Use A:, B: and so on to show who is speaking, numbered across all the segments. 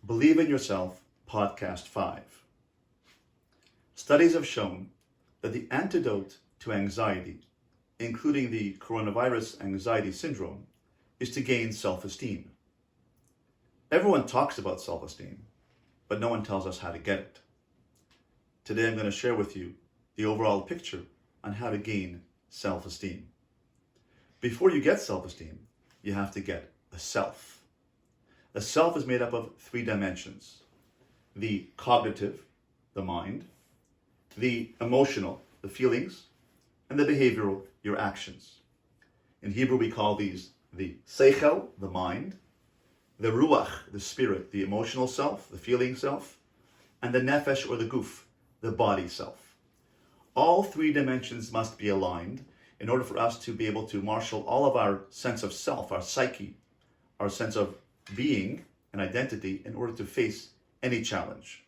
A: Believe in Yourself, Podcast 5. Studies have shown that the antidote to anxiety, including the coronavirus anxiety syndrome, is to gain self-esteem. Everyone talks about self-esteem, but no one tells us how to get it. Today I'm going to share with you the overall picture on how to gain self-esteem. Before you get self-esteem, you have to get a self. A self is made up of three dimensions: the cognitive, the mind, the emotional, the feelings, and the behavioral, your actions. In Hebrew we call these the seichel, the mind, the ruach, the spirit, the emotional self, the feeling self, and the nefesh or the guf, the body self. All three dimensions must be aligned in order for us to be able to marshal all of our sense of self, our psyche, our sense of being and identity in order to face any challenge.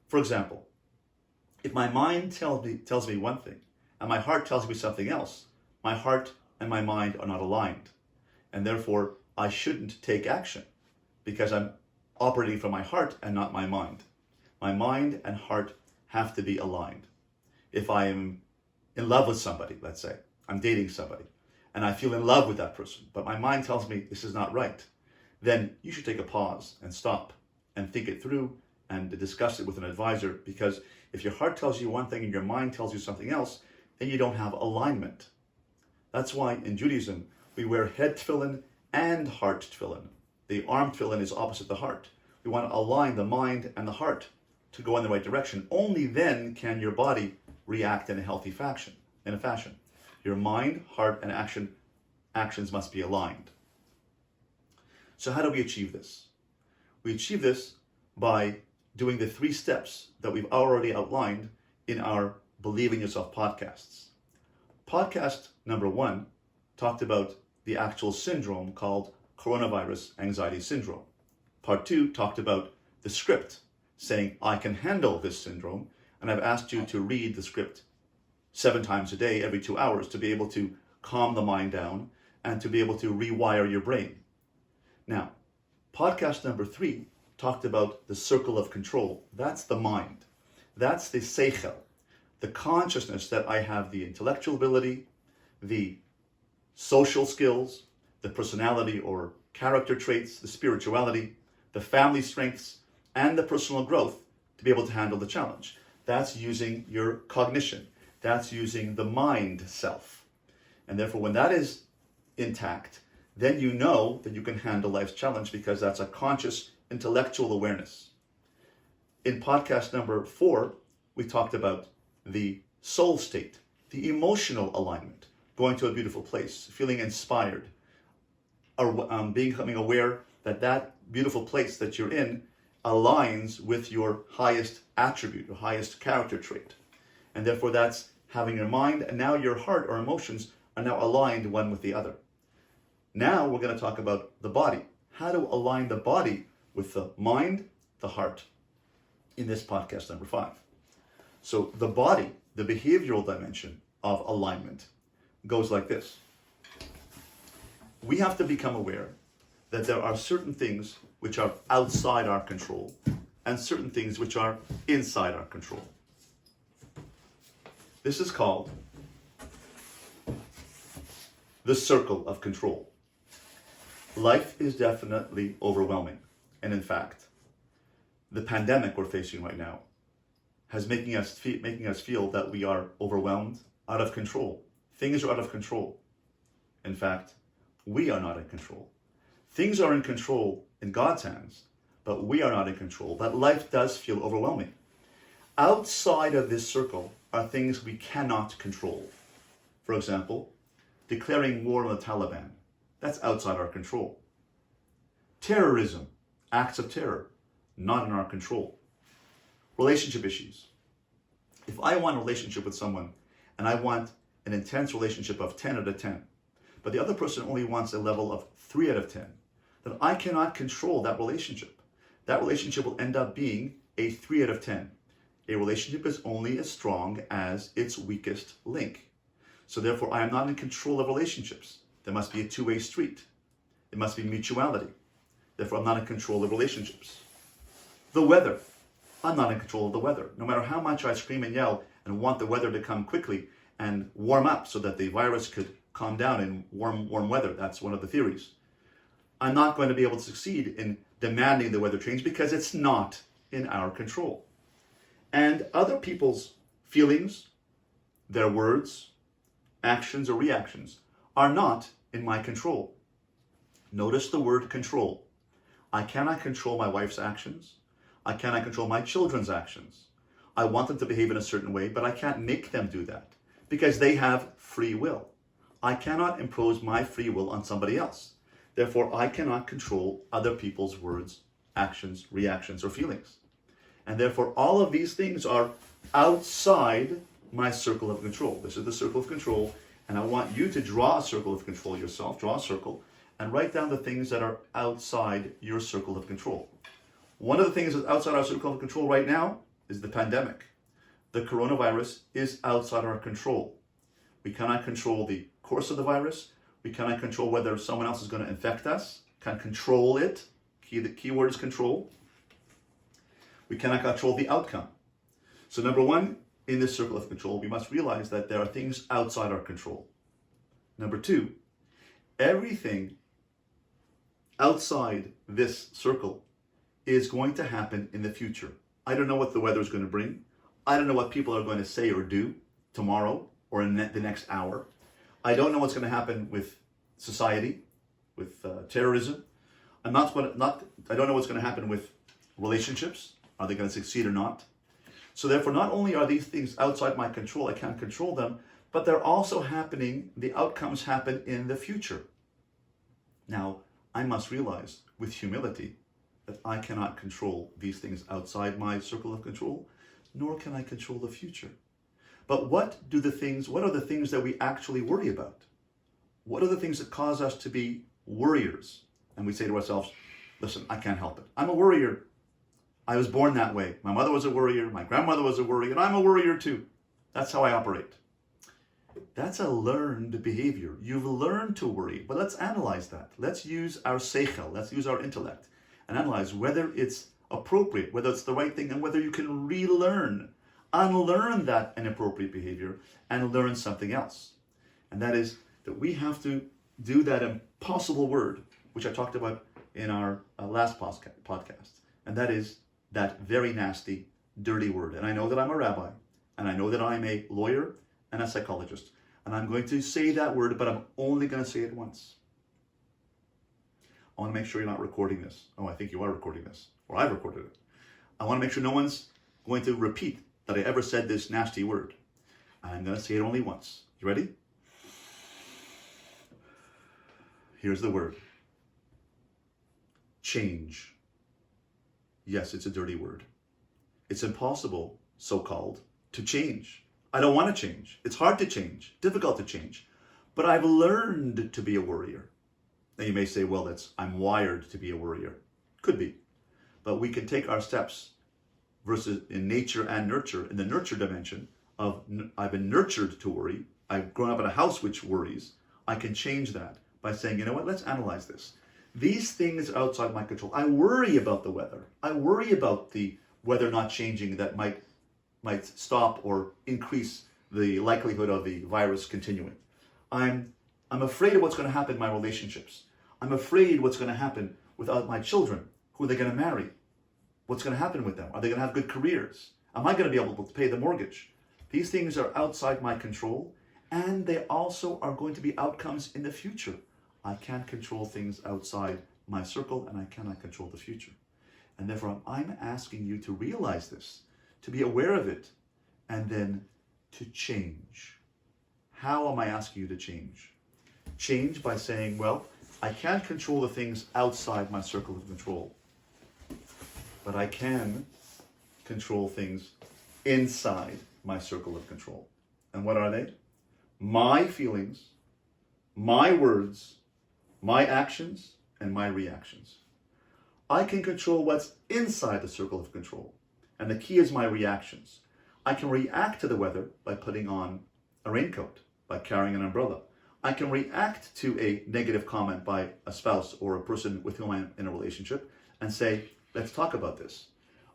A: For example, if my mind tells me one thing and my heart tells me something else, my heart and my mind are not aligned, and therefore I shouldn't take action because I'm operating from my heart and not my mind. My mind and heart have to be aligned. If I am in love with somebody, let's say, I'm dating somebody, and I feel in love with that person, but my mind tells me this is not right, then you should take a pause and stop and think it through and discuss it with an advisor, because if your heart tells you one thing and your mind tells you something else, then you don't have alignment. That's why in Judaism, we wear head tefillin and heart tefillin. The arm tefillin is opposite the heart. We want to align the mind and the heart to go in the right direction. Only then can your body react in a healthy fashion. Your mind, heart, and actions must be aligned. So how do we achieve this? We achieve this by doing the 3 steps that we've already outlined in our Believe in Yourself podcasts. Podcast number 1 talked about the actual syndrome called coronavirus anxiety syndrome. Part 2 talked about the script, saying, I can handle this syndrome, and I've asked you to read the script 7 times a day, every 2 hours, to be able to calm the mind down and to be able to rewire your brain. Now, podcast number 3 talked about the circle of control. That's the mind. That's the seichel, the consciousness that I have the intellectual ability, the social skills, the personality or character traits, the spirituality, the family strengths, and the personal growth to be able to handle the challenge. That's using your cognition. That's using the mind self. And therefore, when that is intact, then you know that you can handle life's challenge, because that's a conscious intellectual awareness. In podcast number 4, we talked about the soul state, the emotional alignment, going to a beautiful place, feeling inspired, or becoming aware that that beautiful place that you're in aligns with your highest attribute, your highest character trait. And therefore that's having your mind, and now your heart or emotions are now aligned one with the other. Now we're going to talk about the body. How to align the body with the mind, the heart, in this podcast number 5. So the body, the behavioral dimension of alignment, goes like this. We have to become aware that there are certain things which are outside our control and certain things which are inside our control. This is called the circle of control. Life is definitely overwhelming. And in fact, the pandemic we're facing right now has making us feel that we are overwhelmed, out of control. Things are out of control. In fact, we are not in control. Things are in control in God's hands, but we are not in control. That life does feel overwhelming. Outside of this circle are things we cannot control. For example, declaring war on the Taliban. That's outside our control. Terrorism, acts of terror, not in our control. Relationship issues. If I want a relationship with someone and I want an intense relationship of 10 out of 10, but the other person only wants a level of 3 out of 10, then I cannot control that relationship. That relationship will end up being a 3 out of 10. A relationship is only as strong as its weakest link. So therefore, I am not in control of relationships. There must be a two-way street. There must be mutuality. Therefore, I'm not in control of relationships. The weather. I'm not in control of the weather. No matter how much I scream and yell and want the weather to come quickly and warm up so that the virus could calm down in warm weather. That's one of the theories. I'm not going to be able to succeed in demanding the weather change because it's not in our control. And other people's feelings, their words, actions, or reactions are not in my control. Notice the word control. I cannot control my wife's actions. I cannot control my children's actions. I want them to behave in a certain way, but I can't make them do that because they have free will. I cannot impose my free will on somebody else. Therefore, I cannot control other people's words, actions, reactions, or feelings. And therefore, all of these things are outside my circle of control. This is the circle of control, and I want you to draw a circle of control yourself. Draw a circle and write down the things that are outside your circle of control. One of the things that's outside our circle of control right now is the pandemic. The coronavirus is outside our control. We cannot control the course of the virus. We cannot control whether someone else is going to infect us. Can't control it. The key word is control. We cannot control the outcome. So number one, in this circle of control, we must realize that there are things outside our control. Number two, everything outside this circle is going to happen in the future. I don't know what the weather is going to bring. I don't know what people are going to say or do tomorrow or in the next hour. I don't know what's going to happen with society, with terrorism. I don't know what's going to happen with relationships. Are they going to succeed or not? So therefore, not only are these things outside my control, I can't control them, but they're also happening, the outcomes happen in the future. Now, I must realize with humility that I cannot control these things outside my circle of control, nor can I control the future. But what are the things that we actually worry about? What are the things that cause us to be worriers? And we say to ourselves, listen, I can't help it. I'm a worrier. I was born that way. My mother was a worrier. My grandmother was a worrier. And I'm a worrier too. That's how I operate. That's a learned behavior. You've learned to worry. But let's analyze that. Let's use our seichel. Let's use our intellect and analyze whether it's appropriate, whether it's the right thing, and whether you can relearn, unlearn that inappropriate behavior and learn something else. And that is that we have to do that impossible word, which I talked about in our last podcast. And that is that very nasty, dirty word. And I know that I'm a rabbi, and I know that I'm a lawyer and a psychologist. And I'm going to say that word, but I'm only going to say it once. I want to make sure you're not recording this. Oh, I think you are recording this, or I've recorded it. I want to make sure no one's going to repeat that I ever said this nasty word. I'm going to say it only once. You ready? Here's the word. Change. Yes, it's a dirty word. It's impossible, so-called, to change. I don't want to change. It's hard to change, difficult to change. But I've learned to be a worrier. Now you may say, well, I'm wired to be a worrier. Could be. But we can take our steps versus in nature and nurture, in the nurture dimension of I've been nurtured to worry. I've grown up in a house which worries. I can change that by saying, you know what, let's analyze this. These things are outside my control. I worry about the weather. I worry about the weather not changing that might stop or increase the likelihood of the virus continuing. I'm afraid of what's going to happen in my relationships. I'm afraid what's going to happen with my children. Who are they going to marry? What's going to happen with them? Are they going to have good careers? Am I going to be able to pay the mortgage? These things are outside my control, and they also are going to be outcomes in the future. I can't control things outside my circle, and I cannot control the future. And therefore, I'm asking you to realize this, to be aware of it, and then to change. How am I asking you to change? Change by saying, well, I can't control the things outside my circle of control, but I can control things inside my circle of control. And what are they? My feelings, my words, my actions, and my reactions. I can control what's inside the circle of control. And the key is my reactions. I can react to the weather by putting on a raincoat, by carrying an umbrella. I can react to a negative comment by a spouse or a person with whom I'm in a relationship and say, let's talk about this.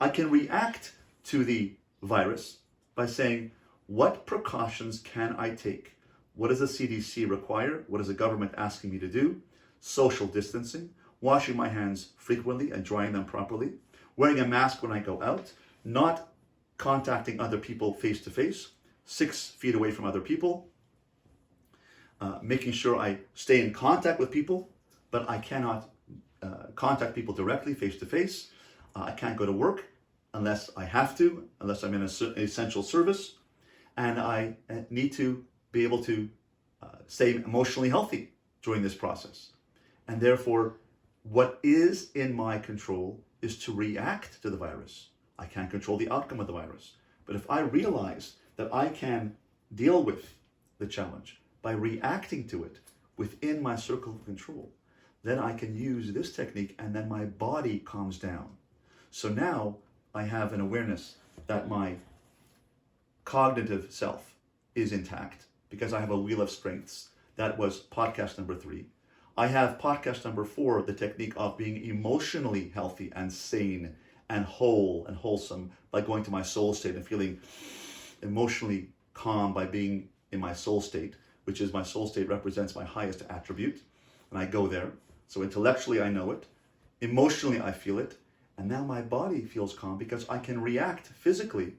A: I can react to the virus by saying, what precautions can I take? What does the CDC require? What is the government asking me to do? Social distancing, washing my hands frequently and drying them properly, wearing a mask when I go out, not contacting other people face to face, 6 feet away from other people, making sure I stay in contact with people, but I cannot contact people directly face to face. I can't go to work unless I have to, unless I'm in an essential service, and I need to be able to stay emotionally healthy during this process. And therefore, what is in my control is to react to the virus. I can't control the outcome of the virus. But if I realize that I can deal with the challenge by reacting to it within my circle of control, then I can use this technique and then my body calms down. So now I have an awareness that my cognitive self is intact because I have a wheel of strengths. That was podcast number 3. I have podcast number 4, the technique of being emotionally healthy and sane and whole and wholesome by going to my soul state and feeling emotionally calm by being in my soul state, which is my soul state represents my highest attribute. And I go there. So intellectually I know it, emotionally I feel it, and now my body feels calm because I can react physically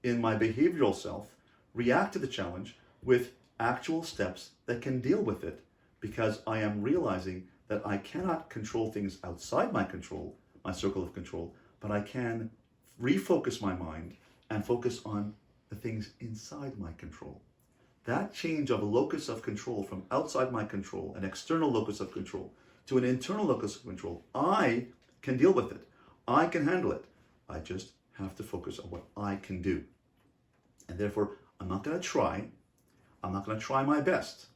A: in my behavioral self, react to the challenge with actual steps that can deal with it, because I am realizing that I cannot control things outside my control, my circle of control, but I can refocus my mind and focus on the things inside my control. That change of a locus of control from outside my control, an external locus of control, to an internal locus of control, I can deal with it. I can handle it. I just have to focus on what I can do. And therefore, I'm not going to try my best.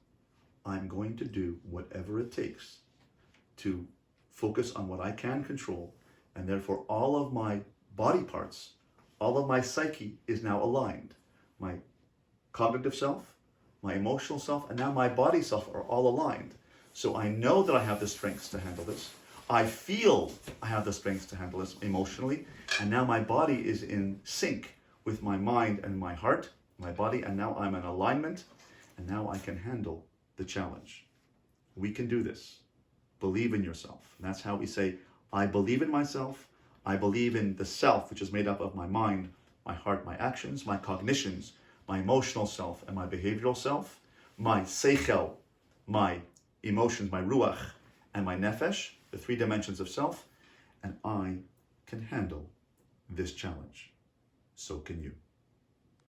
A: I'm going to do whatever it takes to focus on what I can control. And therefore, all of my body parts, all of my psyche is now aligned. My cognitive self, my emotional self, and now my body self are all aligned. So I know that I have the strengths to handle this. I feel I have the strengths to handle this emotionally. And now my body is in sync with my mind and my heart, my body, and now I'm in alignment. And now I can handle the challenge. We can do this. Believe in yourself. And that's how we say, I believe in myself. I believe in the self, which is made up of my mind, my heart, my actions, my cognitions, my emotional self, and my behavioral self, my seichel, my emotions, my ruach, and my nefesh, the 3 dimensions of self, and I can handle this challenge. So can you.